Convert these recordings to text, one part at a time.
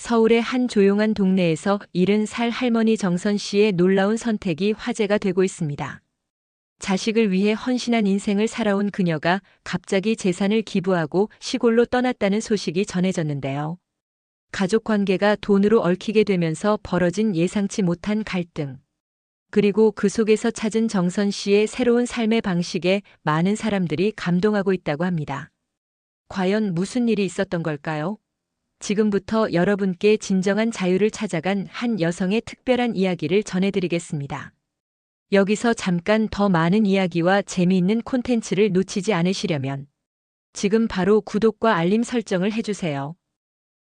서울의 한 조용한 동네에서 70살 할머니 정선 씨의 놀라운 선택이 화제가 되고 있습니다. 자식을 위해 헌신한 인생을 살아온 그녀가 갑자기 재산을 기부하고 시골로 떠났다는 소식이 전해졌는데요. 가족 관계가 돈으로 얽히게 되면서 벌어진 예상치 못한 갈등. 그리고 그 속에서 찾은 정선 씨의 새로운 삶의 방식에 많은 사람들이 감동하고 있다고 합니다. 과연 무슨 일이 있었던 걸까요? 지금부터 여러분께 진정한 자유를 찾아간 한 여성의 특별한 이야기를 전해드리겠습니다. 여기서 잠깐 더 많은 이야기와 재미있는 콘텐츠를 놓치지 않으시려면 지금 바로 구독과 알림 설정을 해주세요.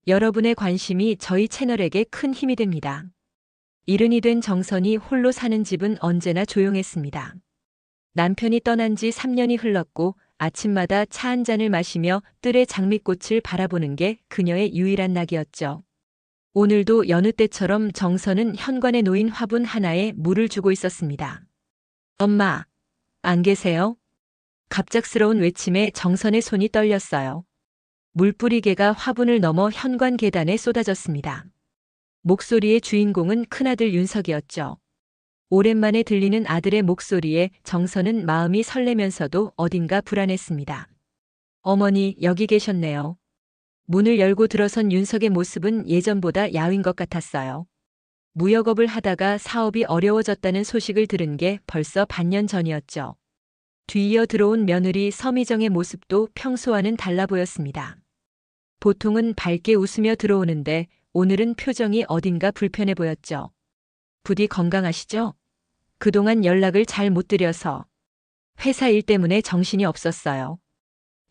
여러분의 관심이 저희 채널에게 큰 힘이 됩니다. 일흔이 된 정선이 홀로 사는 집은 언제나 조용했습니다. 남편이 떠난 지 3년이 흘렀고 아침마다 차 한 잔을 마시며 뜰의 장미꽃을 바라보는 게 그녀의 유일한 낙이었죠. 오늘도 여느 때처럼 정선은 현관에 놓인 화분 하나에 물을 주고 있었습니다. 엄마, 안 계세요? 갑작스러운 외침에 정선의 손이 떨렸어요. 물뿌리개가 화분을 넘어 현관 계단에 쏟아졌습니다. 목소리의 주인공은 큰아들 윤석이었죠. 오랜만에 들리는 아들의 목소리에 정선은 마음이 설레면서도 어딘가 불안했습니다. 어머니, 여기 계셨네요. 문을 열고 들어선 윤석의 모습은 예전보다 야윈 것 같았어요. 무역업을 하다가 사업이 어려워졌다는 소식을 들은 게 벌써 반년 전이었죠. 뒤이어 들어온 며느리 서미정의 모습도 평소와는 달라 보였습니다. 보통은 밝게 웃으며 들어오는데 오늘은 표정이 어딘가 불편해 보였죠. 부디 건강하시죠? 그동안 연락을 잘 못 드려서 회사 일 때문에 정신이 없었어요.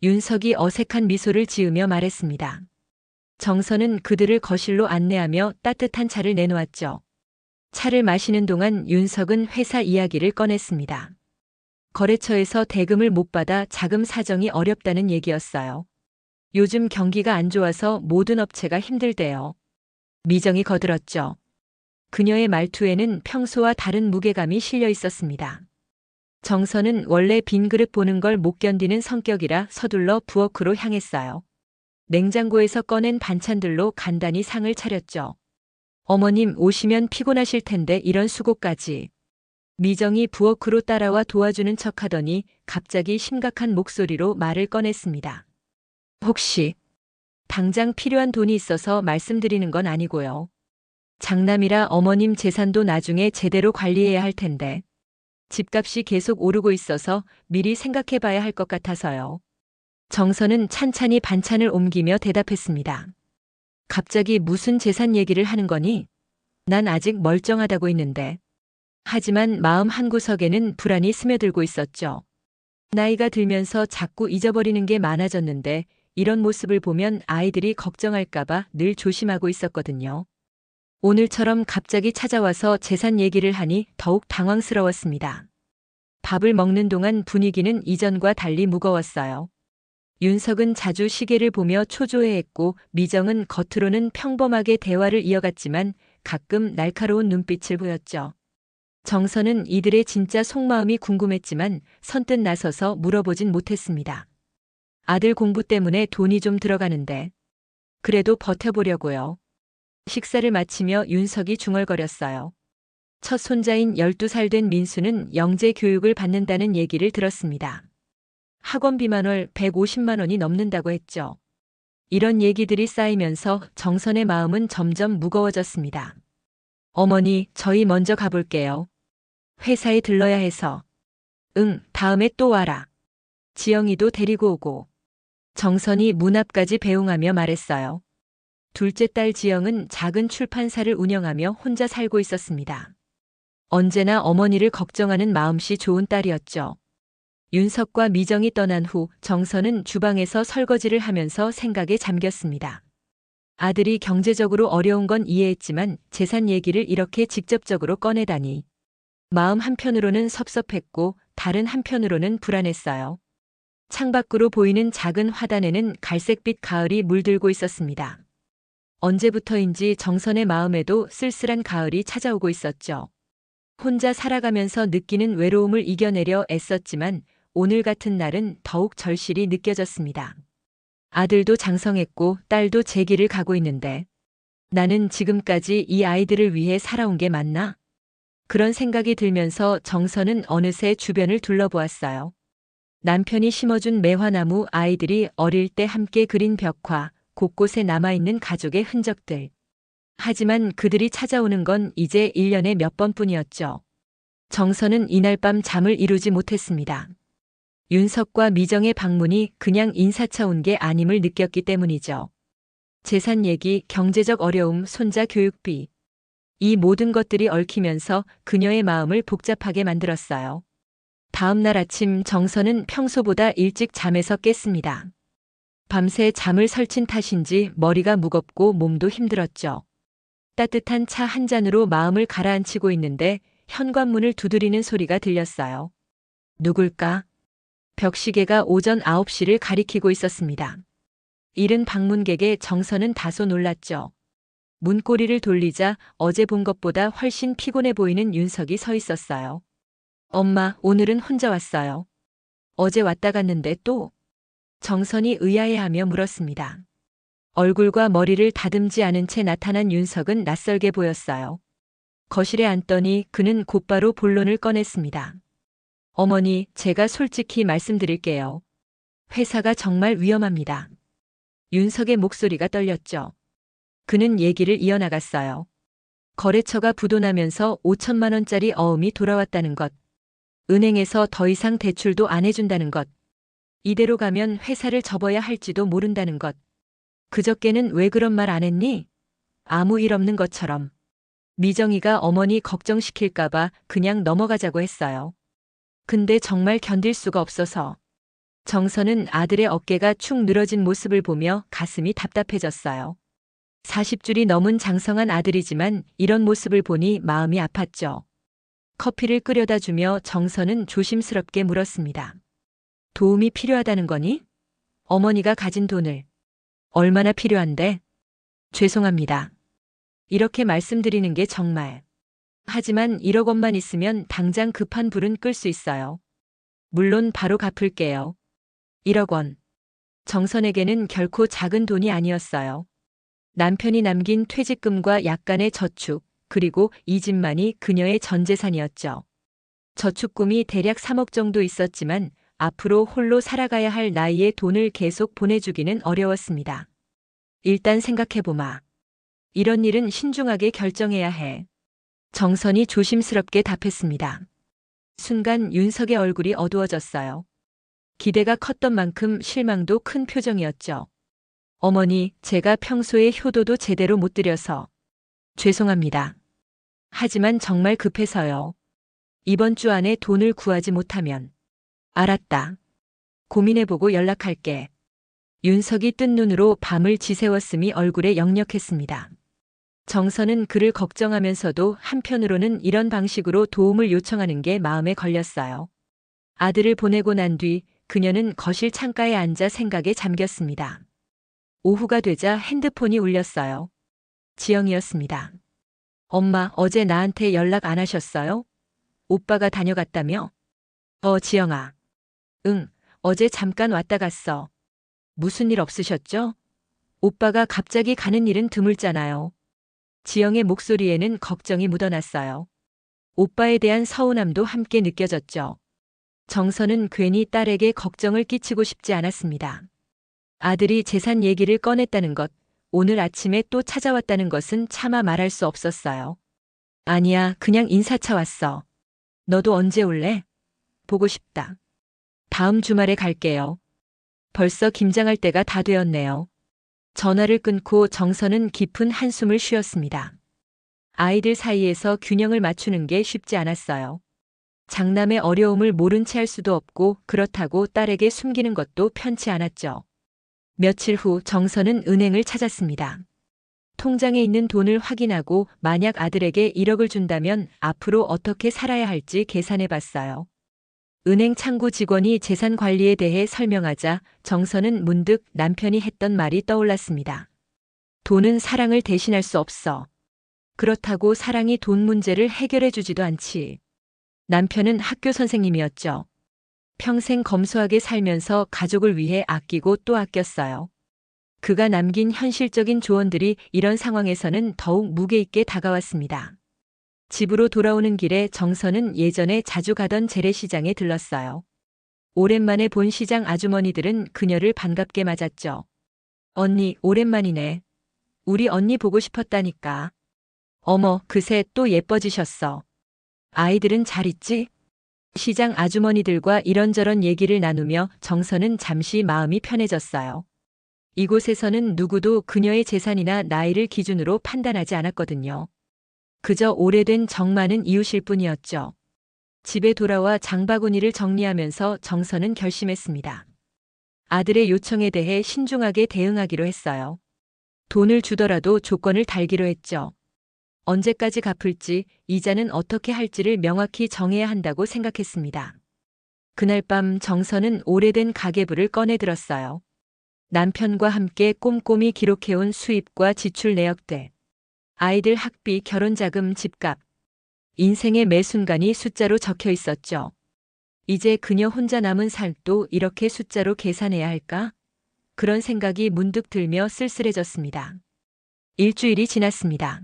윤석이 어색한 미소를 지으며 말했습니다. 정선은 그들을 거실로 안내하며 따뜻한 차를 내놓았죠. 차를 마시는 동안 윤석은 회사 이야기를 꺼냈습니다. 거래처에서 대금을 못 받아 자금 사정이 어렵다는 얘기였어요. 요즘 경기가 안 좋아서 모든 업체가 힘들대요. 미정이 거들었죠. 그녀의 말투에는 평소와 다른 무게감이 실려 있었습니다. 정선은 원래 빈 그릇 보는 걸 못 견디는 성격이라 서둘러 부엌으로 향했어요. 냉장고에서 꺼낸 반찬들로 간단히 상을 차렸죠. 어머님 오시면 피곤하실 텐데 이런 수고까지. 미정이 부엌으로 따라와 도와주는 척하더니 갑자기 심각한 목소리로 말을 꺼냈습니다. 혹시 당장 필요한 돈이 있어서 말씀드리는 건 아니고요. 장남이라 어머님 재산도 나중에 제대로 관리해야 할 텐데 집값이 계속 오르고 있어서 미리 생각해 봐야 할 것 같아서요. 정선은 찬찬히 반찬을 옮기며 대답했습니다. 갑자기 무슨 재산 얘기를 하는 거니? 난 아직 멀쩡하다고 있는데. 하지만 마음 한구석에는 불안이 스며들고 있었죠. 나이가 들면서 자꾸 잊어버리는 게 많아졌는데 이런 모습을 보면 아이들이 걱정할까봐 늘 조심하고 있었거든요. 오늘처럼 갑자기 찾아와서 재산 얘기를 하니 더욱 당황스러웠습니다. 밥을 먹는 동안 분위기는 이전과 달리 무거웠어요. 윤석은 자주 시계를 보며 초조해했고 미정은 겉으로는 평범하게 대화를 이어갔지만 가끔 날카로운 눈빛을 보였죠. 정선은 이들의 진짜 속마음이 궁금했지만 선뜻 나서서 물어보진 못했습니다. 아들 공부 때문에 돈이 좀 들어가는데 그래도 버텨보려고요. 식사를 마치며 윤석이 중얼거렸어요. 첫 손자인 12살 된 민수는 영재 교육을 받는다는 얘기를 들었습니다. 학원비만 월 150만 원이 넘는다고 했죠. 이런 얘기들이 쌓이면서 정선의 마음은 점점 무거워졌습니다. 어머니, 저희 먼저 가볼게요. 회사에 들러야 해서. 응, 다음에 또 와라. 지영이도 데리고 오고. 정선이 문 앞까지 배웅하며 말했어요. 둘째 딸 지영은 작은 출판사를 운영하며 혼자 살고 있었습니다. 언제나 어머니를 걱정하는 마음씨 좋은 딸이었죠. 윤석과 미정이 떠난 후 정선은 주방에서 설거지를 하면서 생각에 잠겼습니다. 아들이 경제적으로 어려운 건 이해했지만 재산 얘기를 이렇게 직접적으로 꺼내다니. 마음 한편으로는 섭섭했고 다른 한편으로는 불안했어요. 창밖으로 보이는 작은 화단에는 갈색빛 가을이 물들고 있었습니다. 언제부터인지 정선의 마음에도 쓸쓸한 가을이 찾아오고 있었죠. 혼자 살아가면서 느끼는 외로움을 이겨내려 애썼지만 오늘 같은 날은 더욱 절실히 느껴졌습니다. 아들도 장성했고 딸도 제 길을 가고 있는데 나는 지금까지 이 아이들을 위해 살아온 게 맞나? 그런 생각이 들면서 정선은 어느새 주변을 둘러보았어요. 남편이 심어준 매화나무, 아이들이 어릴 때 함께 그린 벽화, 곳곳에 남아있는 가족의 흔적들. 하지만 그들이 찾아오는 건 이제 1년에 몇 번뿐이었죠. 정선은 이날 밤 잠을 이루지 못했습니다. 윤석과 미정의 방문이 그냥 인사차 온 게 아님을 느꼈기 때문이죠. 재산 얘기, 경제적 어려움, 손자 교육비. 이 모든 것들이 얽히면서 그녀의 마음을 복잡하게 만들었어요. 다음 날 아침 정선은 평소보다 일찍 잠에서 깼습니다. 밤새 잠을 설친 탓인지 머리가 무겁고 몸도 힘들었죠. 따뜻한 차 한 잔으로 마음을 가라앉히고 있는데 현관문을 두드리는 소리가 들렸어요. 누굴까? 벽시계가 오전 9시를 가리키고 있었습니다. 이른 방문객에 정선은 다소 놀랐죠. 문고리를 돌리자 어제 본 것보다 훨씬 피곤해 보이는 윤석이 서 있었어요. 엄마, 오늘은 혼자 왔어요. 어제 왔다 갔는데 또? 정선이 의아해하며 물었습니다. 얼굴과 머리를 다듬지 않은 채 나타난 윤석은 낯설게 보였어요. 거실에 앉더니 그는 곧바로 본론을 꺼냈습니다. 어머니, 제가 솔직히 말씀드릴게요. 회사가 정말 위험합니다. 윤석의 목소리가 떨렸죠. 그는 얘기를 이어나갔어요. 거래처가 부도나면서 5천만 원짜리 어음이 돌아왔다는 것. 은행에서 더 이상 대출도 안 해준다는 것. 이대로 가면 회사를 접어야 할지도 모른다는 것. 그저께는 왜 그런 말 안 했니? 아무 일 없는 것처럼. 미정이가 어머니 걱정시킬까봐 그냥 넘어가자고 했어요. 근데 정말 견딜 수가 없어서. 정선은 아들의 어깨가 축 늘어진 모습을 보며 가슴이 답답해졌어요. 40줄이 넘은 장성한 아들이지만 이런 모습을 보니 마음이 아팠죠. 커피를 끓여다 주며 정선은 조심스럽게 물었습니다. 도움이 필요하다는 거니? 어머니가 가진 돈을. 얼마나 필요한데? 죄송합니다. 이렇게 말씀드리는 게 정말. 하지만 1억 원만 있으면 당장 급한 불은 끌 수 있어요. 물론 바로 갚을게요. 1억 원. 정선에게는 결코 작은 돈이 아니었어요. 남편이 남긴 퇴직금과 약간의 저축, 그리고 이 집만이 그녀의 전 재산이었죠. 저축금이 대략 3억 정도 있었지만 앞으로 홀로 살아가야 할 나이에 돈을 계속 보내주기는 어려웠습니다. 일단 생각해보마. 이런 일은 신중하게 결정해야 해. 정선이 조심스럽게 답했습니다. 순간 윤석의 얼굴이 어두워졌어요. 기대가 컸던 만큼 실망도 큰 표정이었죠. 어머니, 제가 평소에 효도도 제대로 못 드려서. 죄송합니다. 하지만 정말 급해서요. 이번 주 안에 돈을 구하지 못하면. 알았다. 고민해보고 연락할게. 윤석이 뜬 눈으로 밤을 지새웠음이 얼굴에 역력했습니다. 정선은 그를 걱정하면서도 한편으로는 이런 방식으로 도움을 요청하는 게 마음에 걸렸어요. 아들을 보내고 난 뒤 그녀는 거실 창가에 앉아 생각에 잠겼습니다. 오후가 되자 핸드폰이 울렸어요. 지영이었습니다. 엄마, 어제 나한테 연락 안 하셨어요? 오빠가 다녀갔다며? 지영아. 응, 어제 잠깐 왔다 갔어. 무슨 일 없으셨죠? 오빠가 갑자기 가는 일은 드물잖아요. 지영의 목소리에는 걱정이 묻어났어요. 오빠에 대한 서운함도 함께 느껴졌죠. 정선은 괜히 딸에게 걱정을 끼치고 싶지 않았습니다. 아들이 재산 얘기를 꺼냈다는 것, 오늘 아침에 또 찾아왔다는 것은 차마 말할 수 없었어요. 아니야, 그냥 인사차 왔어. 너도 언제 올래? 보고 싶다. 다음 주말에 갈게요. 벌써 김장할 때가 다 되었네요. 전화를 끊고 정선은 깊은 한숨을 쉬었습니다. 아이들 사이에서 균형을 맞추는 게 쉽지 않았어요. 장남의 어려움을 모른 채 할 수도 없고 그렇다고 딸에게 숨기는 것도 편치 않았죠. 며칠 후 정선은 은행을 찾았습니다. 통장에 있는 돈을 확인하고 만약 아들에게 1억을 준다면 앞으로 어떻게 살아야 할지 계산해 봤어요. 은행 창구 직원이 재산 관리에 대해 설명하자 정선은 문득 남편이 했던 말이 떠올랐습니다. 돈은 사랑을 대신할 수 없어. 그렇다고 사랑이 돈 문제를 해결해 주지도 않지. 남편은 학교 선생님이었죠. 평생 검소하게 살면서 가족을 위해 아끼고 또 아꼈어요. 그가 남긴 현실적인 조언들이 이런 상황에서는 더욱 무게 있게 다가왔습니다. 집으로 돌아오는 길에 정선은 예전에 자주 가던 재래시장에 들렀어요. 오랜만에 본 시장 아주머니들은 그녀를 반갑게 맞았죠. 언니, 오랜만이네. 우리 언니 보고 싶었다니까. 어머, 그새 또 예뻐지셨어. 아이들은 잘 있지? 시장 아주머니들과 이런저런 얘기를 나누며 정선은 잠시 마음이 편해졌어요. 이곳에서는 누구도 그녀의 재산이나 나이를 기준으로 판단하지 않았거든요. 그저 오래된 정 많은 이웃일 뿐이었죠. 집에 돌아와 장바구니를 정리하면서 정선은 결심했습니다. 아들의 요청에 대해 신중하게 대응하기로 했어요. 돈을 주더라도 조건을 달기로 했죠. 언제까지 갚을지, 이자는 어떻게 할지를 명확히 정해야 한다고 생각했습니다. 그날 밤 정선은 오래된 가계부를 꺼내 들었어요. 남편과 함께 꼼꼼히 기록해온 수입과 지출 내역들, 아이들 학비, 결혼자금, 집값, 인생의 매 순간이 숫자로 적혀 있었죠. 이제 그녀 혼자 남은 살도 이렇게 숫자로 계산해야 할까? 그런 생각이 문득 들며 쓸쓸해졌습니다. 일주일이 지났습니다.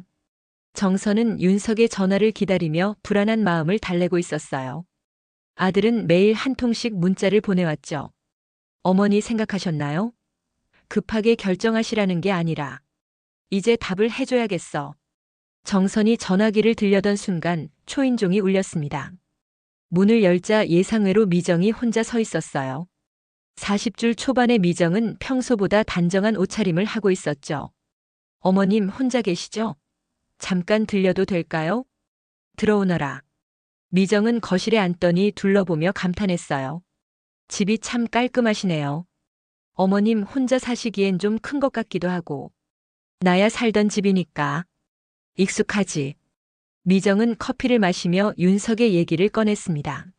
정선은 윤석의 전화를 기다리며 불안한 마음을 달래고 있었어요. 아들은 매일 한 통씩 문자를 보내왔죠. 어머니 생각하셨나요? 급하게 결정하시라는 게 아니라 이제 답을 해줘야겠어. 정선이 전화기를 들려던 순간 초인종이 울렸습니다. 문을 열자 예상외로 미정이 혼자 서 있었어요. 40줄 초반의 미정은 평소보다 단정한 옷차림을 하고 있었죠. 어머님 혼자 계시죠? 잠깐 들려도 될까요? 들어오너라. 미정은 거실에 앉더니 둘러보며 감탄했어요. 집이 참 깔끔하시네요. 어머님 혼자 사시기엔 좀 큰 것 같기도 하고. 나야 살던 집이니까. 익숙하지. 미정은 커피를 마시며 윤석의 얘기를 꺼냈습니다.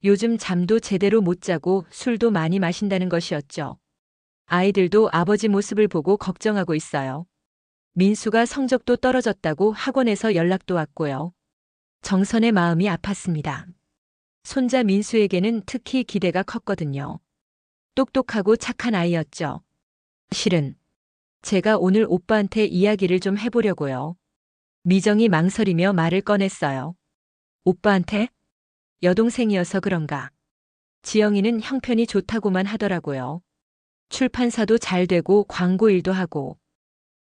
요즘 잠도 제대로 못 자고 술도 많이 마신다는 것이었죠. 아이들도 아버지 모습을 보고 걱정하고 있어요. 민수가 성적도 떨어졌다고 학원에서 연락도 왔고요. 정선의 마음이 아팠습니다. 손자 민수에게는 특히 기대가 컸거든요. 똑똑하고 착한 아이였죠. 실은 제가 오늘 오빠한테 이야기를 좀 해보려고요. 미정이 망설이며 말을 꺼냈어요. 오빠한테? 여동생이어서 그런가. 지영이는 형편이 좋다고만 하더라고요. 출판사도 잘 되고 광고 일도 하고.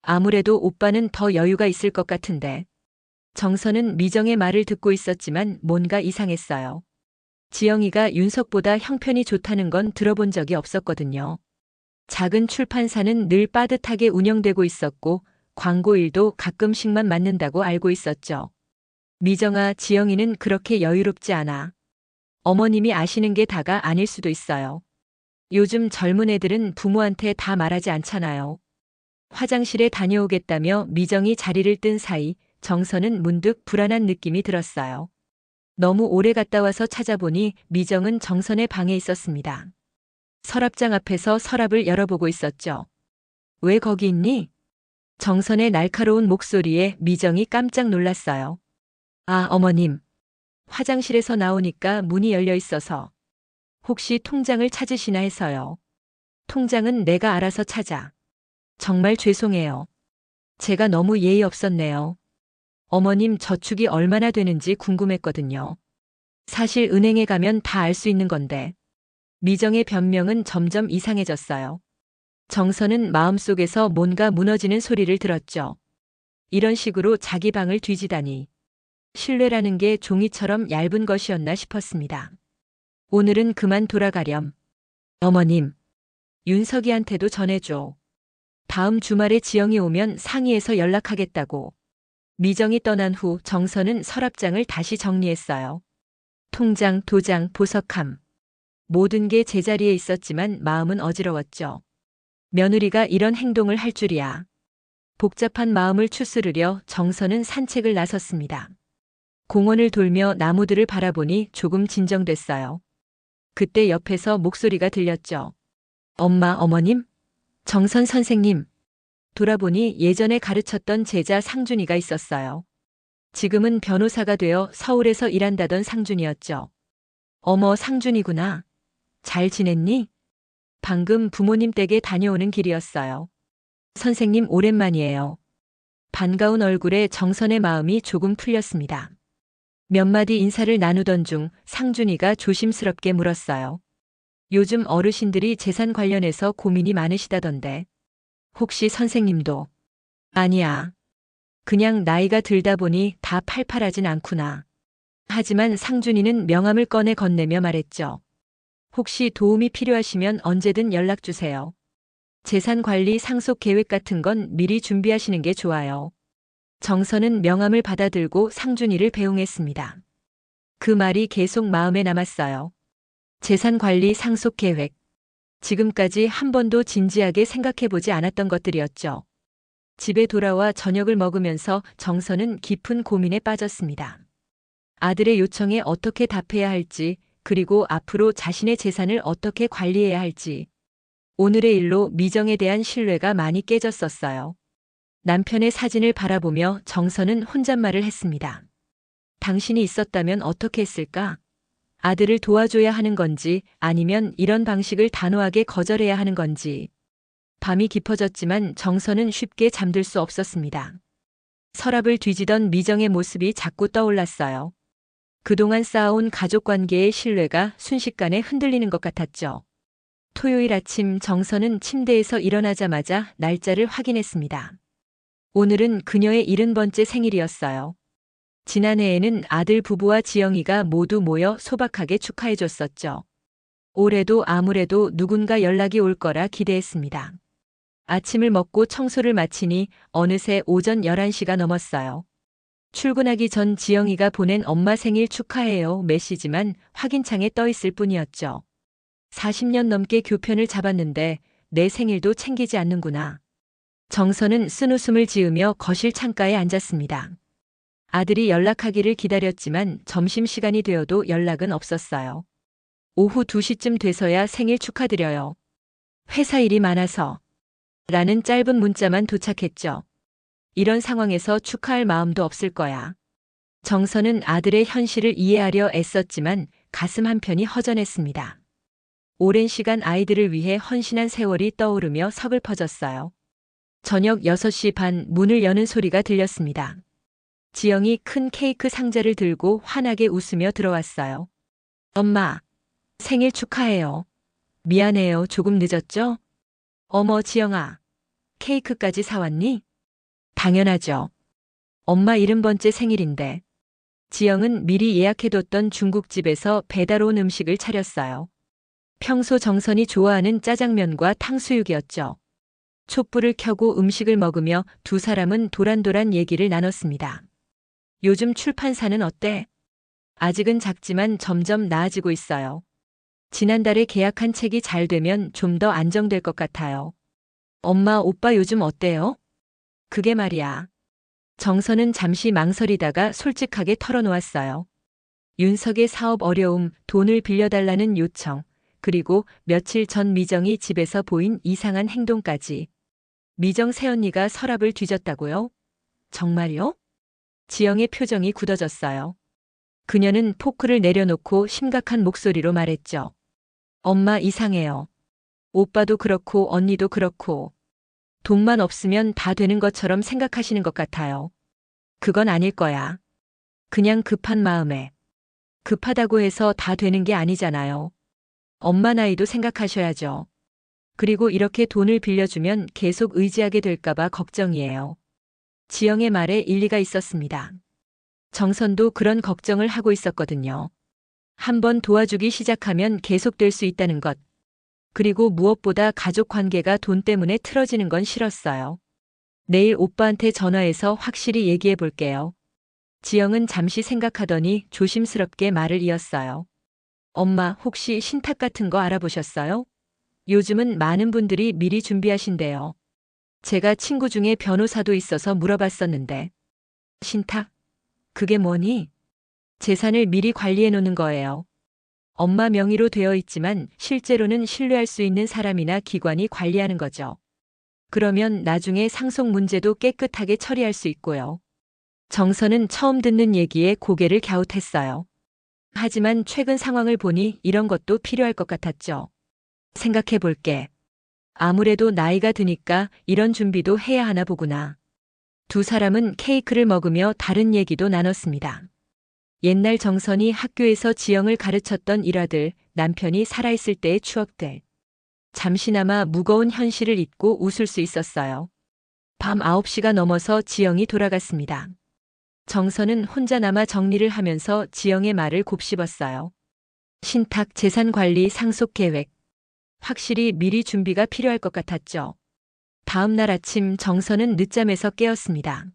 아무래도 오빠는 더 여유가 있을 것 같은데. 정선은 미정의 말을 듣고 있었지만 뭔가 이상했어요. 지영이가 윤석보다 형편이 좋다는 건 들어본 적이 없었거든요. 작은 출판사는 늘 빠듯하게 운영되고 있었고 광고 일도 가끔씩만 맡는다고 알고 있었죠. 미정아, 지영이는 그렇게 여유롭지 않아. 어머님이 아시는 게 다가 아닐 수도 있어요. 요즘 젊은 애들은 부모한테 다 말하지 않잖아요. 화장실에 다녀오겠다며 미정이 자리를 뜬 사이 정선은 문득 불안한 느낌이 들었어요. 너무 오래 갔다 와서 찾아보니 미정은 정선의 방에 있었습니다. 서랍장 앞에서 서랍을 열어보고 있었죠. 왜 거기 있니? 정선의 날카로운 목소리에 미정이 깜짝 놀랐어요. 아, 어머님. 화장실에서 나오니까 문이 열려 있어서. 혹시 통장을 찾으시나 해서요. 통장은 내가 알아서 찾아. 정말 죄송해요. 제가 너무 예의 없었네요. 어머님 저축이 얼마나 되는지 궁금했거든요. 사실 은행에 가면 다 알 수 있는 건데. 미정의 변명은 점점 이상해졌어요. 정선은 마음속에서 뭔가 무너지는 소리를 들었죠. 이런 식으로 자기 방을 뒤지다니. 신뢰라는 게 종이처럼 얇은 것이었나 싶었습니다. 오늘은 그만 돌아가렴. 어머님, 윤석이한테도 전해줘. 다음 주말에 지영이 오면 상의해서 연락하겠다고. 미정이 떠난 후 정선은 서랍장을 다시 정리했어요. 통장, 도장, 보석함. 모든 게 제자리에 있었지만 마음은 어지러웠죠. 며느리가 이런 행동을 할 줄이야. 복잡한 마음을 추스르려 정선은 산책을 나섰습니다. 공원을 돌며 나무들을 바라보니 조금 진정됐어요. 그때 옆에서 목소리가 들렸죠. 엄마, 어머님? 정선 선생님. 돌아보니 예전에 가르쳤던 제자 상준이가 있었어요. 지금은 변호사가 되어 서울에서 일한다던 상준이었죠. 어머, 상준이구나. 잘 지냈니? 방금 부모님 댁에 다녀오는 길이었어요. 선생님 오랜만이에요. 반가운 얼굴에 정선의 마음이 조금 풀렸습니다. 몇 마디 인사를 나누던 중 상준이가 조심스럽게 물었어요. 요즘 어르신들이 재산 관련해서 고민이 많으시다던데. 혹시 선생님도? 아니야. 그냥 나이가 들다 보니 다 팔팔하진 않구나. 하지만 상준이는 명함을 꺼내 건네며 말했죠. 혹시 도움이 필요하시면 언제든 연락 주세요. 재산 관리 상속 계획 같은 건 미리 준비하시는 게 좋아요. 정선은 명함을 받아들고 상준이를 배웅했습니다. 그 말이 계속 마음에 남았어요. 재산 관리 상속 계획. 지금까지 한 번도 진지하게 생각해 보지 않았던 것들이었죠. 집에 돌아와 저녁을 먹으면서 정선은 깊은 고민에 빠졌습니다. 아들의 요청에 어떻게 답해야 할지, 그리고 앞으로 자신의 재산을 어떻게 관리해야 할지. 오늘의 일로 미정에 대한 신뢰가 많이 깨졌었어요. 남편의 사진을 바라보며 정선은 혼잣말을 했습니다. 당신이 있었다면 어떻게 했을까? 아들을 도와줘야 하는 건지 아니면 이런 방식을 단호하게 거절해야 하는 건지. 밤이 깊어졌지만 정선은 쉽게 잠들 수 없었습니다. 서랍을 뒤지던 미정의 모습이 자꾸 떠올랐어요. 그동안 쌓아온 가족관계의 신뢰가 순식간에 흔들리는 것 같았죠. 토요일 아침 정선은 침대에서 일어나자마자 날짜를 확인했습니다. 오늘은 그녀의 70번째 생일이었어요. 지난해에는 아들 부부와 지영이가 모두 모여 소박하게 축하해줬었죠. 올해도 아무래도 누군가 연락이 올 거라 기대했습니다. 아침을 먹고 청소를 마치니 어느새 오전 11시가 넘었어요. 출근하기 전 지영이가 보낸 엄마 생일 축하해요 메시지만 확인창에 떠 있을 뿐이었죠. 40년 넘게 교편을 잡았는데 내 생일도 챙기지 않는구나. 정선은 쓴웃음을 지으며 거실 창가에 앉았습니다. 아들이 연락하기를 기다렸지만 점심시간이 되어도 연락은 없었어요. 오후 2시쯤 돼서야 생일 축하드려요. 회사 일이 많아서. 라는 짧은 문자만 도착했죠. 이런 상황에서 축하할 마음도 없을 거야. 정선은 아들의 현실을 이해하려 애썼지만 가슴 한편이 허전했습니다. 오랜 시간 아이들을 위해 헌신한 세월이 떠오르며 서글퍼졌어요. 저녁 6시 반 문을 여는 소리가 들렸습니다. 지영이 큰 케이크 상자를 들고 환하게 웃으며 들어왔어요. 엄마, 생일 축하해요. 미안해요. 조금 늦었죠? 어머, 지영아. 케이크까지 사왔니? 당연하죠. 엄마 70번째 생일인데. 지영은 미리 예약해뒀던 중국집에서 배달 온 음식을 차렸어요. 평소 정선이 좋아하는 짜장면과 탕수육이었죠. 촛불을 켜고 음식을 먹으며 두 사람은 도란도란 얘기를 나눴습니다. 요즘 출판사는 어때? 아직은 작지만 점점 나아지고 있어요. 지난달에 계약한 책이 잘 되면 좀 더 안정될 것 같아요. 엄마, 오빠 요즘 어때요? 그게 말이야. 정선은 잠시 망설이다가 솔직하게 털어놓았어요. 윤석의 사업 어려움, 돈을 빌려달라는 요청, 그리고 며칠 전 미정이 집에서 보인 이상한 행동까지. 미정 새언니가 서랍을 뒤졌다고요? 정말요? 지영의 표정이 굳어졌어요. 그녀는 포크를 내려놓고 심각한 목소리로 말했죠. 엄마 이상해요. 오빠도 그렇고 언니도 그렇고. 돈만 없으면 다 되는 것처럼 생각하시는 것 같아요. 그건 아닐 거야. 그냥 급한 마음에. 급하다고 해서 다 되는 게 아니잖아요. 엄마 나이도 생각하셔야죠. 그리고 이렇게 돈을 빌려주면 계속 의지하게 될까봐 걱정이에요. 지영의 말에 일리가 있었습니다. 정선도 그런 걱정을 하고 있었거든요. 한번 도와주기 시작하면 계속될 수 있다는 것. 그리고 무엇보다 가족 관계가 돈 때문에 틀어지는 건 싫었어요. 내일 오빠한테 전화해서 확실히 얘기해 볼게요. 지영은 잠시 생각하더니 조심스럽게 말을 이었어요. 엄마, 혹시 신탁 같은 거 알아보셨어요? 요즘은 많은 분들이 미리 준비하신대요. 제가 친구 중에 변호사도 있어서 물어봤었는데. 신탁? 그게 뭐니? 재산을 미리 관리해 놓는 거예요. 엄마 명의로 되어 있지만 실제로는 신뢰할 수 있는 사람이나 기관이 관리하는 거죠. 그러면 나중에 상속 문제도 깨끗하게 처리할 수 있고요. 정선은 처음 듣는 얘기에 고개를 갸웃했어요. 하지만 최근 상황을 보니 이런 것도 필요할 것 같았죠. 생각해 볼게. 아무래도 나이가 드니까 이런 준비도 해야 하나 보구나. 두 사람은 케이크를 먹으며 다른 얘기도 나눴습니다. 옛날 정선이 학교에서 지영을 가르쳤던 일화들, 남편이 살아있을 때의 추억들. 잠시나마 무거운 현실을 잊고 웃을 수 있었어요. 밤 9시가 넘어서 지영이 돌아갔습니다. 정선은 혼자 남아 정리를 하면서 지영의 말을 곱씹었어요. 신탁 재산 관리 상속 계획. 확실히 미리 준비가 필요할 것 같았죠. 다음 날 아침 정선은 늦잠에서 깨었습니다.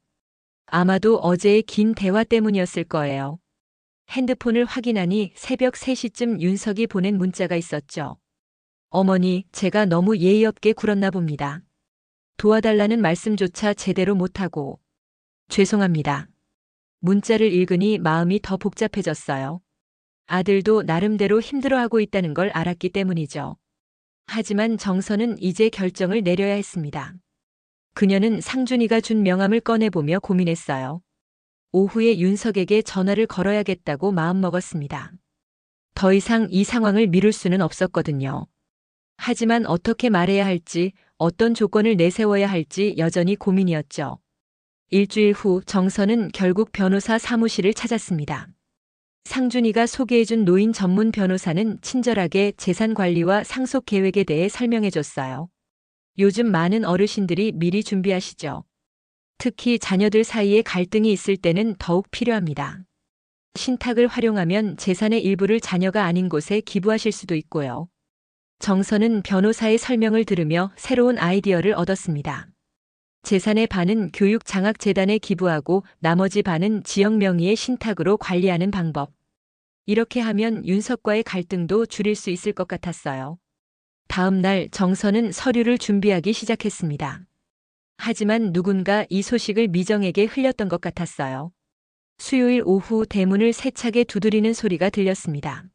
아마도 어제의 긴 대화 때문이었을 거예요. 핸드폰을 확인하니 새벽 3시쯤 윤석이 보낸 문자가 있었죠. 어머니, 제가 너무 예의 없게 굴었나 봅니다. 도와달라는 말씀조차 제대로 못하고. 죄송합니다. 문자를 읽으니 마음이 더 복잡해졌어요. 아들도 나름대로 힘들어하고 있다는 걸 알았기 때문이죠. 하지만 정선은 이제 결정을 내려야 했습니다. 그녀는 상준이가 준 명함을 꺼내보며 고민했어요. 오후에 윤석에게 전화를 걸어야겠다고 마음먹었습니다. 더 이상 이 상황을 미룰 수는 없었거든요. 하지만 어떻게 말해야 할지, 어떤 조건을 내세워야 할지 여전히 고민이었죠. 일주일 후 정선은 결국 변호사 사무실을 찾았습니다. 상준이가 소개해준 노인 전문 변호사는 친절하게 재산 관리와 상속 계획에 대해 설명해줬어요. 요즘 많은 어르신들이 미리 준비하시죠. 특히 자녀들 사이에 갈등이 있을 때는 더욱 필요합니다. 신탁을 활용하면 재산의 일부를 자녀가 아닌 곳에 기부하실 수도 있고요. 정선은 변호사의 설명을 들으며 새로운 아이디어를 얻었습니다. 재산의 반은 교육장학재단에 기부하고 나머지 반은 지역 명의의 신탁으로 관리하는 방법. 이렇게 하면 윤석과의 갈등도 줄일 수 있을 것 같았어요. 다음 날 정선은 서류를 준비하기 시작했습니다. 하지만 누군가 이 소식을 미정에게 흘렸던 것 같았어요. 수요일 오후 대문을 세차게 두드리는 소리가 들렸습니다.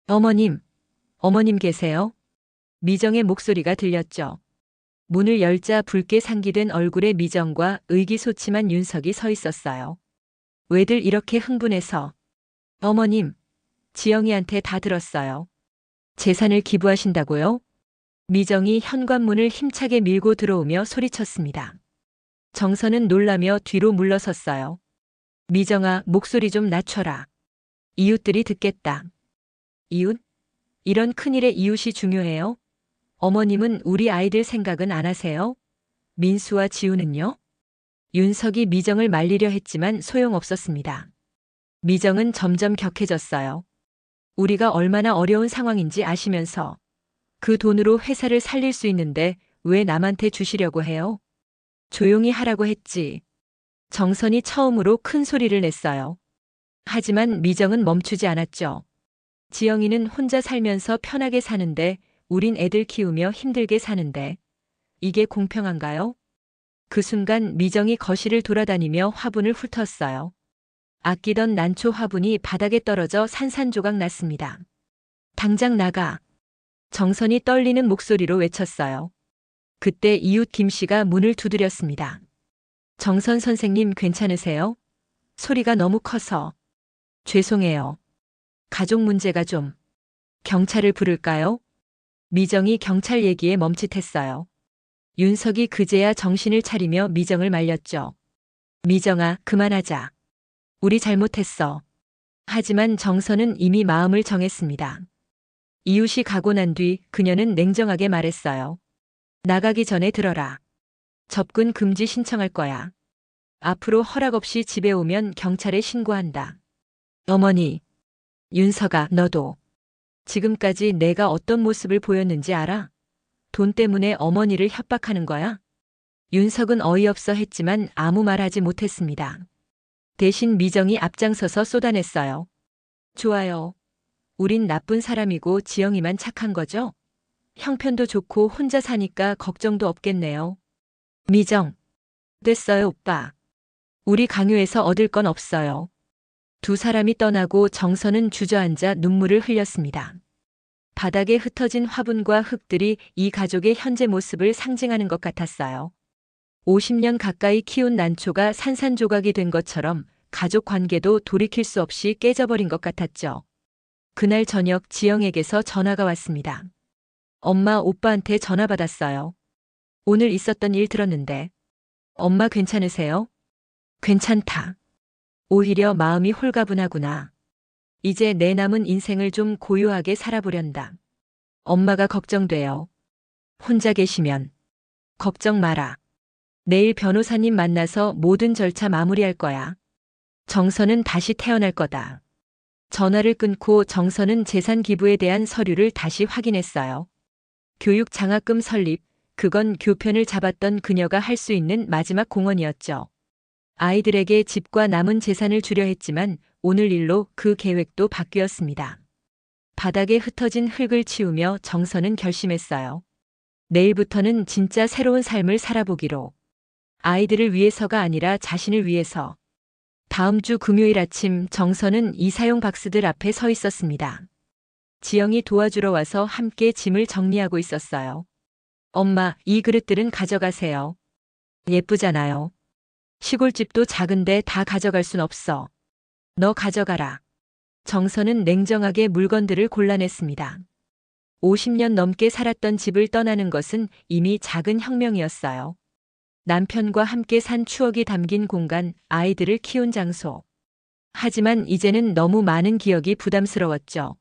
어머님, 어머님 계세요? 미정의 목소리가 들렸죠. 문을 열자 붉게 상기된 얼굴의 미정과 의기소침한 윤석이 서 있었어요. 왜들 이렇게 흥분해서. 어머님, 지영이한테 다 들었어요. 재산을 기부하신다고요? 미정이 현관문을 힘차게 밀고 들어오며 소리쳤습니다. 정선은 놀라며 뒤로 물러섰어요. 미정아, 목소리 좀 낮춰라. 이웃들이 듣겠다. 이웃? 이런 큰일에 이웃이 중요해요? 어머님은 우리 아이들 생각은 안 하세요? 민수와 지우는요? 윤석이 미정을 말리려 했지만 소용없었습니다. 미정은 점점 격해졌어요. 우리가 얼마나 어려운 상황인지 아시면서 그 돈으로 회사를 살릴 수 있는데 왜 남한테 주시려고 해요? 조용히 하라고 했지. 정선이 처음으로 큰 소리를 냈어요. 하지만 미정은 멈추지 않았죠. 지영이는 혼자 살면서 편하게 사는데 우린 애들 키우며 힘들게 사는데 이게 공평한가요? 그 순간 미정이 거실을 돌아다니며 화분을 훑었어요. 아끼던 난초 화분이 바닥에 떨어져 산산조각 났습니다. 당장 나가. 정선이 떨리는 목소리로 외쳤어요. 그때 이웃 김 씨가 문을 두드렸습니다. 정선 선생님 괜찮으세요? 소리가 너무 커서. 죄송해요. 가족 문제가 좀. 경찰을 부를까요? 미정이 경찰 얘기에 멈칫했어요. 윤석이 그제야 정신을 차리며 미정을 말렸죠. 미정아, 그만하자. 우리 잘못했어. 하지만 정선은 이미 마음을 정했습니다. 이웃이 가고 난 뒤 그녀는 냉정하게 말했어요. 나가기 전에 들어라. 접근 금지 신청할 거야. 앞으로 허락 없이 집에 오면 경찰에 신고한다. 어머니, 윤석아, 너도. 지금까지 내가 어떤 모습을 보였는지 알아? 돈 때문에 어머니를 협박하는 거야? 윤석은 어이없어 했지만 아무 말 하지 못했습니다. 대신 미정이 앞장서서 쏟아냈어요. 좋아요. 우린 나쁜 사람이고 지영이만 착한 거죠? 형편도 좋고 혼자 사니까 걱정도 없겠네요. 미정. 됐어요, 오빠. 우리 강요해서 얻을 건 없어요. 두 사람이 떠나고 정선은 주저앉아 눈물을 흘렸습니다. 바닥에 흩어진 화분과 흙들이 이 가족의 현재 모습을 상징하는 것 같았어요. 50년 가까이 키운 난초가 산산조각이 된 것처럼 가족 관계도 돌이킬 수 없이 깨져버린 것 같았죠. 그날 저녁 지영에게서 전화가 왔습니다. 엄마, 오빠한테 전화 받았어요. 오늘 있었던 일 들었는데. 엄마 괜찮으세요? 괜찮다. 오히려 마음이 홀가분하구나. 이제 내 남은 인생을 좀 고요하게 살아보련다. 엄마가 걱정돼요. 혼자 계시면. 걱정 마라. 내일 변호사님 만나서 모든 절차 마무리할 거야. 정선은 다시 태어날 거다. 전화를 끊고 정선은 재산 기부에 대한 서류를 다시 확인했어요. 교육 장학금 설립, 그건 교편을 잡았던 그녀가 할 수 있는 마지막 공헌이었죠. 아이들에게 집과 남은 재산을 주려 했지만 오늘 일로 그 계획도 바뀌었습니다. 바닥에 흩어진 흙을 치우며 정선은 결심했어요. 내일부터는 진짜 새로운 삶을 살아보기로. 아이들을 위해서가 아니라 자신을 위해서. 다음 주 금요일 아침 정선은 이사용 박스들 앞에 서 있었습니다. 지영이 도와주러 와서 함께 짐을 정리하고 있었어요. 엄마, 이 그릇들은 가져가세요. 예쁘잖아요. 시골집도 작은데 다 가져갈 순 없어. 너 가져가라. 정선은 냉정하게 물건들을 골라냈습니다. 50년 넘게 살았던 집을 떠나는 것은 이미 작은 혁명이었어요. 남편과 함께 산 추억이 담긴 공간, 아이들을 키운 장소. 하지만 이제는 너무 많은 기억이 부담스러웠죠.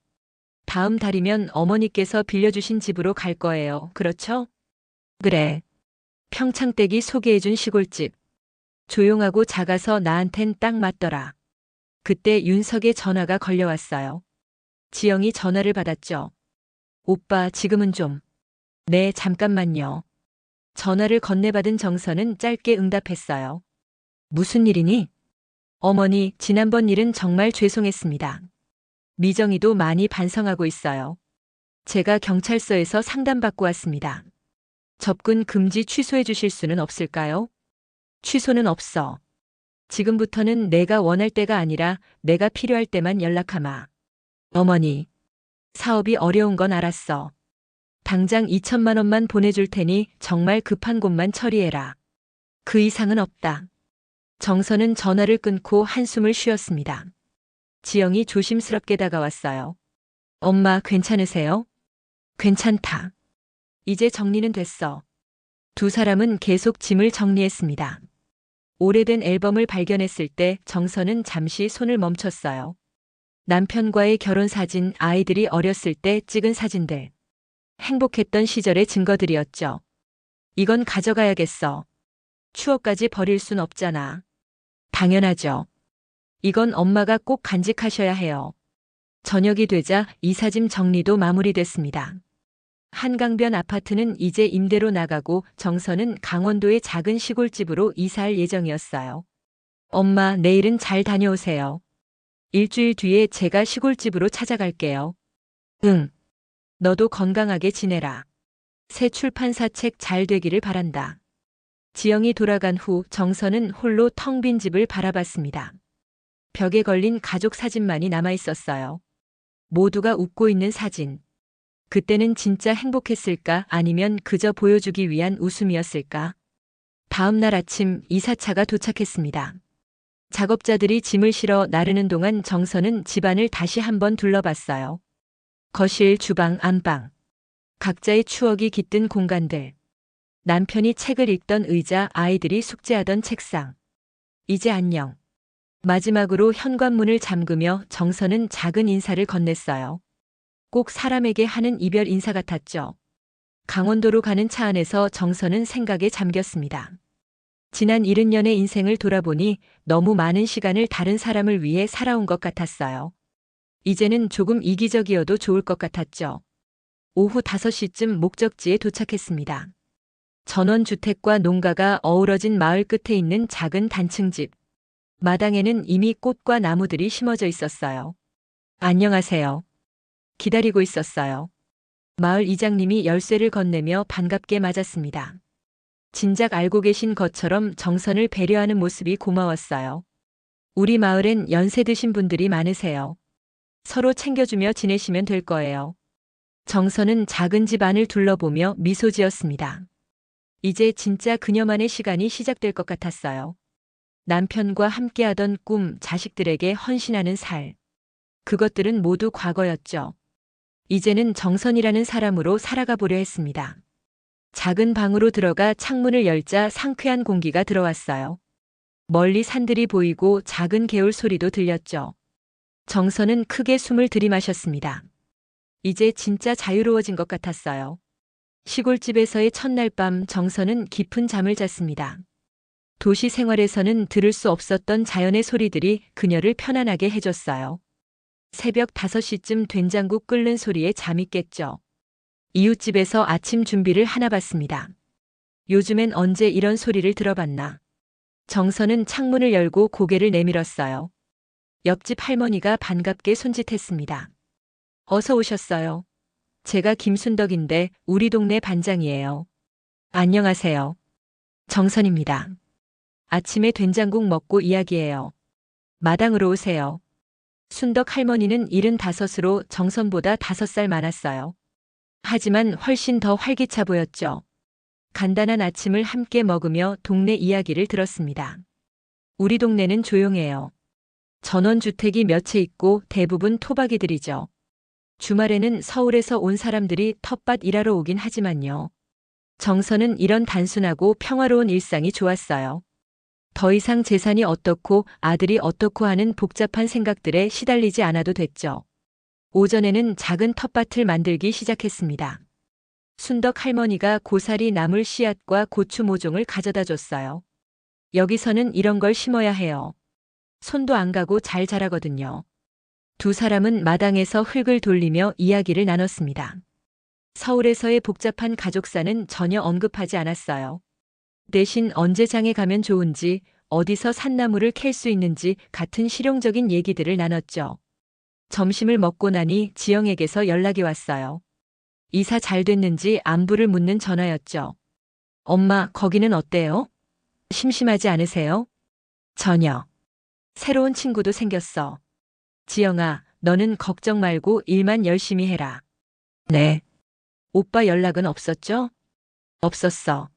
다음 달이면 어머니께서 빌려주신 집으로 갈 거예요. 그렇죠? 그래. 평창댁이 소개해준 시골집. 조용하고 작아서 나한텐 딱 맞더라. 그때 윤석의 전화가 걸려왔어요. 지영이 전화를 받았죠. 오빠, 지금은 좀. 네, 잠깐만요. 전화를 건네받은 정선은 짧게 응답했어요. 무슨 일이니? 어머니, 지난번 일은 정말 죄송했습니다. 미정이도 많이 반성하고 있어요. 제가 경찰서에서 상담받고 왔습니다. 접근 금지 취소해 주실 수는 없을까요? 취소는 없어. 지금부터는 내가 원할 때가 아니라 내가 필요할 때만 연락하마. 어머니, 사업이 어려운 건 알았어. 당장 2천만 원만 보내줄 테니 정말 급한 곳만 처리해라. 그 이상은 없다. 정선은 전화를 끊고 한숨을 쉬었습니다. 지영이 조심스럽게 다가왔어요. 엄마, 괜찮으세요? 괜찮다. 이제 정리는 됐어. 두 사람은 계속 짐을 정리했습니다. 오래된 앨범을 발견했을 때 정선은 잠시 손을 멈췄어요. 남편과의 결혼 사진, 아이들이 어렸을 때 찍은 사진들. 행복했던 시절의 증거들이었죠. 이건 가져가야겠어. 추억까지 버릴 순 없잖아. 당연하죠. 이건 엄마가 꼭 간직하셔야 해요. 저녁이 되자 이사짐 정리도 마무리됐습니다. 한강변 아파트는 이제 임대로 나가고 정선은 강원도의 작은 시골집으로 이사할 예정이었어요. 엄마, 내일은 잘 다녀오세요. 일주일 뒤에 제가 시골집으로 찾아갈게요. 응. 너도 건강하게 지내라. 새 출판사 책 잘 되기를 바란다. 지영이 돌아간 후 정선은 홀로 텅 빈 집을 바라봤습니다. 벽에 걸린 가족 사진만이 남아 있었어요. 모두가 웃고 있는 사진. 그때는 진짜 행복했을까 아니면 그저 보여주기 위한 웃음이었을까? 다음 날 아침 이사차가 도착했습니다. 작업자들이 짐을 실어 나르는 동안 정선은 집안을 다시 한번 둘러봤어요. 거실, 주방, 안방. 각자의 추억이 깃든 공간들. 남편이 책을 읽던 의자, 아이들이 숙제하던 책상. 이제 안녕. 마지막으로 현관문을 잠그며 정선은 작은 인사를 건넸어요. 꼭 사람에게 하는 이별 인사 같았죠. 강원도로 가는 차 안에서 정선은 생각에 잠겼습니다. 지난 70년의 인생을 돌아보니 너무 많은 시간을 다른 사람을 위해 살아온 것 같았어요. 이제는 조금 이기적이어도 좋을 것 같았죠. 오후 5시쯤 목적지에 도착했습니다. 전원주택과 농가가 어우러진 마을 끝에 있는 작은 단층집. 마당에는 이미 꽃과 나무들이 심어져 있었어요. 안녕하세요. 기다리고 있었어요. 마을 이장님이 열쇠를 건네며 반갑게 맞았습니다. 진작 알고 계신 것처럼 정선을 배려하는 모습이 고마웠어요. 우리 마을엔 연세 드신 분들이 많으세요. 서로 챙겨주며 지내시면 될 거예요. 정선은 작은 집 안을 둘러보며 미소 지었습니다. 이제 진짜 그녀만의 시간이 시작될 것 같았어요. 남편과 함께하던 꿈, 자식들에게 헌신하는 살. 그것들은 모두 과거였죠. 이제는 정선이라는 사람으로 살아가 보려 했습니다. 작은 방으로 들어가 창문을 열자 상쾌한 공기가 들어왔어요. 멀리 산들이 보이고 작은 개울 소리도 들렸죠. 정선은 크게 숨을 들이마셨습니다. 이제 진짜 자유로워진 것 같았어요. 시골집에서의 첫날 밤 정선은 깊은 잠을 잤습니다. 도시 생활에서는 들을 수 없었던 자연의 소리들이 그녀를 편안하게 해줬어요. 새벽 5시쯤 된장국 끓는 소리에 잠이 깼죠. 이웃집에서 아침 준비를 하나 봤습니다. 요즘엔 언제 이런 소리를 들어봤나. 정선은 창문을 열고 고개를 내밀었어요. 옆집 할머니가 반갑게 손짓했습니다. 어서 오셨어요. 제가 김순덕인데 우리 동네 반장이에요. 안녕하세요. 정선입니다. 아침에 된장국 먹고 이야기해요. 마당으로 오세요. 순덕 할머니는 75으로 정선보다 5살 많았어요. 하지만 훨씬 더 활기차 보였죠. 간단한 아침을 함께 먹으며 동네 이야기를 들었습니다. 우리 동네는 조용해요. 전원주택이 몇 채 있고 대부분 토박이들이죠. 주말에는 서울에서 온 사람들이 텃밭 일하러 오긴 하지만요. 정선은 이런 단순하고 평화로운 일상이 좋았어요. 더 이상 재산이 어떻고 아들이 어떻고 하는 복잡한 생각들에 시달리지 않아도 됐죠. 오전에는 작은 텃밭을 만들기 시작했습니다. 순덕 할머니가 고사리 나물 씨앗과 고추 모종을 가져다 줬어요. 여기서는 이런 걸 심어야 해요. 손도 안 가고 잘 자라거든요. 두 사람은 마당에서 흙을 돌리며 이야기를 나눴습니다. 서울에서의 복잡한 가족사는 전혀 언급하지 않았어요. 대신 언제 장에 가면 좋은지, 어디서 산나물을 캘 수 있는지 같은 실용적인 얘기들을 나눴죠. 점심을 먹고 나니 지영에게서 연락이 왔어요. 이사 잘 됐는지 안부를 묻는 전화였죠. 엄마, 거기는 어때요? 심심하지 않으세요? 전혀. 새로운 친구도 생겼어. 지영아, 너는 걱정 말고 일만 열심히 해라. 네. 오빠 연락은 없었죠? 없었어.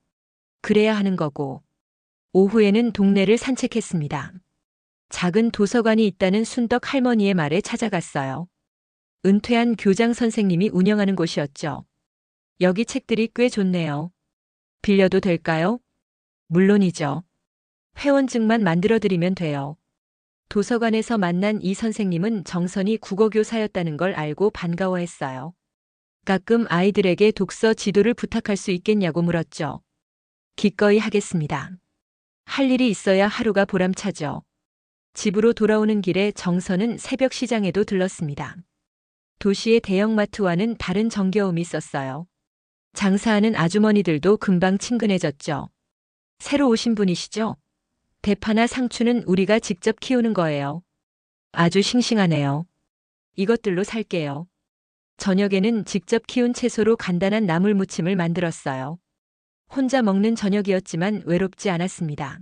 그래야 하는 거고. 오후에는 동네를 산책했습니다. 작은 도서관이 있다는 순덕 할머니의 말에 찾아갔어요. 은퇴한 교장 선생님이 운영하는 곳이었죠. 여기 책들이 꽤 좋네요. 빌려도 될까요? 물론이죠. 회원증만 만들어드리면 돼요. 도서관에서 만난 이 선생님은 정선이 국어교사였다는 걸 알고 반가워했어요. 가끔 아이들에게 독서 지도를 부탁할 수 있겠냐고 물었죠. 기꺼이 하겠습니다. 할 일이 있어야 하루가 보람차죠. 집으로 돌아오는 길에 정선은 새벽 시장에도 들렀습니다. 도시의 대형마트와는 다른 정겨움이 있었어요. 장사하는 아주머니들도 금방 친근해졌죠. 새로 오신 분이시죠? 대파나 상추는 우리가 직접 키우는 거예요. 아주 싱싱하네요. 이것들로 살게요. 저녁에는 직접 키운 채소로 간단한 나물 무침을 만들었어요. 혼자 먹는 저녁이었지만 외롭지 않았습니다.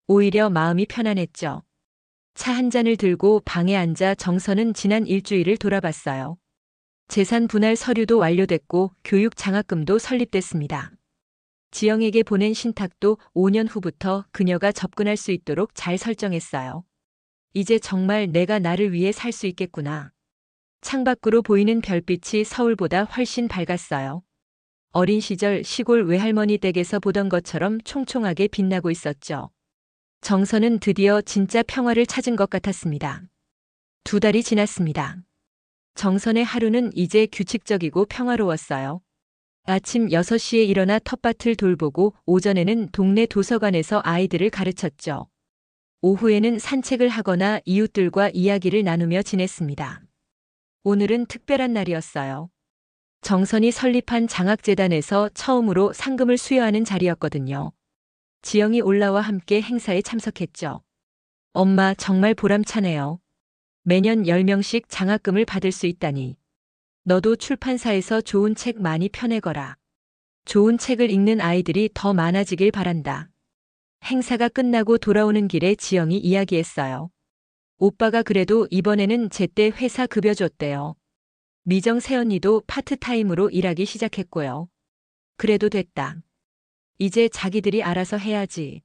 오히려 마음이 편안했죠. 차 한 잔을 들고 방에 앉아 정선은 지난 일주일을 돌아봤어요. 재산 분할 서류도 완료됐고 교육 장학금도 설립됐습니다. 지영에게 보낸 신탁도 5년 후부터 그녀가 접근할 수 있도록 잘 설정했어요. 이제 정말 내가 나를 위해 살 수 있겠구나. 창밖으로 보이는 별빛이 서울보다 훨씬 밝았어요. 어린 시절 시골 외할머니 댁에서 보던 것처럼 총총하게 빛나고 있었죠. 정선은 드디어 진짜 평화를 찾은 것 같았습니다. 2달이 지났습니다. 정선의 하루는 이제 규칙적이고 평화로웠어요. 아침 6시에 일어나 텃밭을 돌보고 오전에는 동네 도서관에서 아이들을 가르쳤죠. 오후에는 산책을 하거나 이웃들과 이야기를 나누며 지냈습니다. 오늘은 특별한 날이었어요. 정선이 설립한 장학재단에서 처음으로 상금을 수여하는 자리였거든요. 지영이 올라와 함께 행사에 참석했죠. 엄마, 정말 보람차네요. 매년 10명씩 장학금을 받을 수 있다니. 너도 출판사에서 좋은 책 많이 펴내거라. 좋은 책을 읽는 아이들이 더 많아지길 바란다. 행사가 끝나고 돌아오는 길에 지영이 이야기했어요. 오빠가 그래도 이번에는 제때 회사 급여 줬대요. 미정 새언니도 파트타임으로 일하기 시작했고요. 그래도 됐다. 이제 자기들이 알아서 해야지.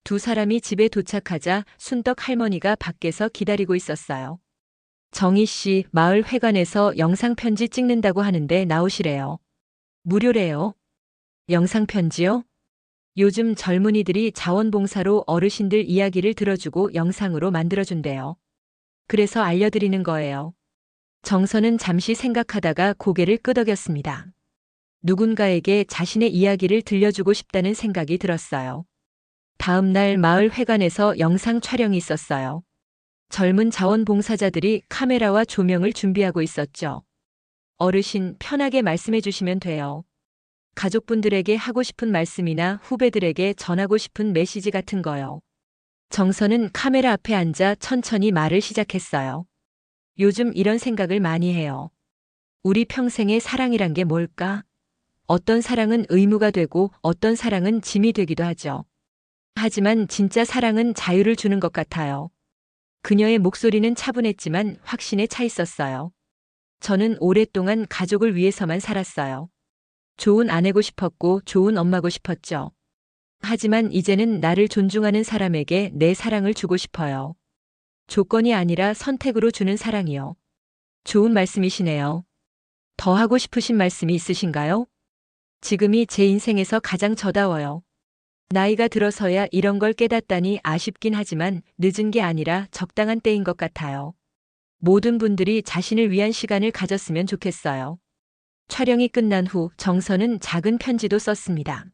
두 사람이 집에 도착하자 순덕 할머니가 밖에서 기다리고 있었어요. 정희 씨 마을 회관에서 영상편지 찍는다고 하는데 나오시래요. 무료래요. 영상편지요? 요즘 젊은이들이 자원봉사로 어르신들 이야기를 들어주고 영상으로 만들어준대요. 그래서 알려드리는 거예요. 정선은 잠시 생각하다가 고개를 끄덕였습니다. 누군가에게 자신의 이야기를 들려주고 싶다는 생각이 들었어요. 다음 날 마을 회관에서 영상 촬영이 있었어요. 젊은 자원봉사자들이 카메라와 조명을 준비하고 있었죠. 어르신 편하게 말씀해 주시면 돼요. 가족분들에게 하고 싶은 말씀이나 후배들에게 전하고 싶은 메시지 같은 거요. 정선은 카메라 앞에 앉아 천천히 말을 시작했어요. 요즘 이런 생각을 많이 해요. 우리 평생의 사랑이란 게 뭘까? 어떤 사랑은 의무가 되고 어떤 사랑은 짐이 되기도 하죠. 하지만 진짜 사랑은 자유를 주는 것 같아요. 그녀의 목소리는 차분했지만 확신에 차 있었어요. 저는 오랫동안 가족을 위해서만 살았어요. 좋은 아내고 싶었고 좋은 엄마고 싶었죠. 하지만 이제는 나를 존중하는 사람에게 내 사랑을 주고 싶어요. 조건이 아니라 선택으로 주는 사랑이요. 좋은 말씀이시네요. 더 하고 싶으신 말씀이 있으신가요? 지금이 제 인생에서 가장 저다워요. 나이가 들어서야 이런 걸 깨닫다니 아쉽긴 하지만 늦은 게 아니라 적당한 때인 것 같아요. 모든 분들이 자신을 위한 시간을 가졌으면 좋겠어요. 촬영이 끝난 후 정선은 작은 편지도 썼습니다.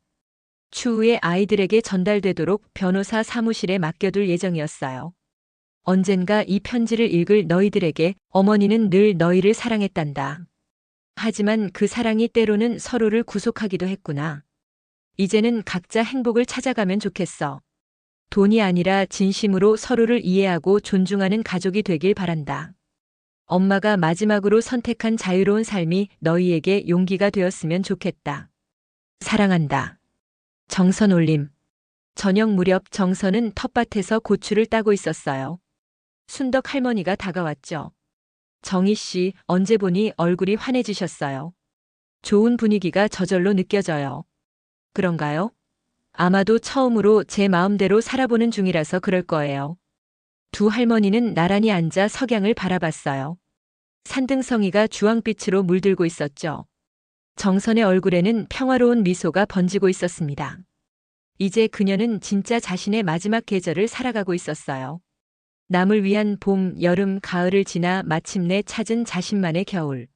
추후에 아이들에게 전달되도록 변호사 사무실에 맡겨둘 예정이었어요. 언젠가 이 편지를 읽을 너희들에게 어머니는 늘 너희를 사랑했단다. 하지만 그 사랑이 때로는 서로를 구속하기도 했구나. 이제는 각자 행복을 찾아가면 좋겠어. 돈이 아니라 진심으로 서로를 이해하고 존중하는 가족이 되길 바란다. 엄마가 마지막으로 선택한 자유로운 삶이 너희에게 용기가 되었으면 좋겠다. 사랑한다. 정선 올림. 저녁 무렵 정선은 텃밭에서 고추를 따고 있었어요. 순덕 할머니가 다가왔죠. 정희 씨, 언제 보니 얼굴이 환해지셨어요. 좋은 분위기가 저절로 느껴져요. 그런가요? 아마도 처음으로 제 마음대로 살아보는 중이라서 그럴 거예요. 두 할머니는 나란히 앉아 석양을 바라봤어요. 산등성이가 주황빛으로 물들고 있었죠. 정선의 얼굴에는 평화로운 미소가 번지고 있었습니다. 이제 그녀는 진짜 자신의 마지막 계절을 살아가고 있었어요. 남을 위한 봄, 여름, 가을을 지나 마침내 찾은 자신만의 겨울.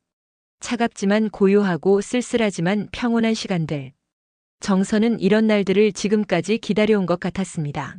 차갑지만 고요하고 쓸쓸하지만 평온한 시간들. 정선은 이런 날들을 지금까지 기다려온 것 같았습니다.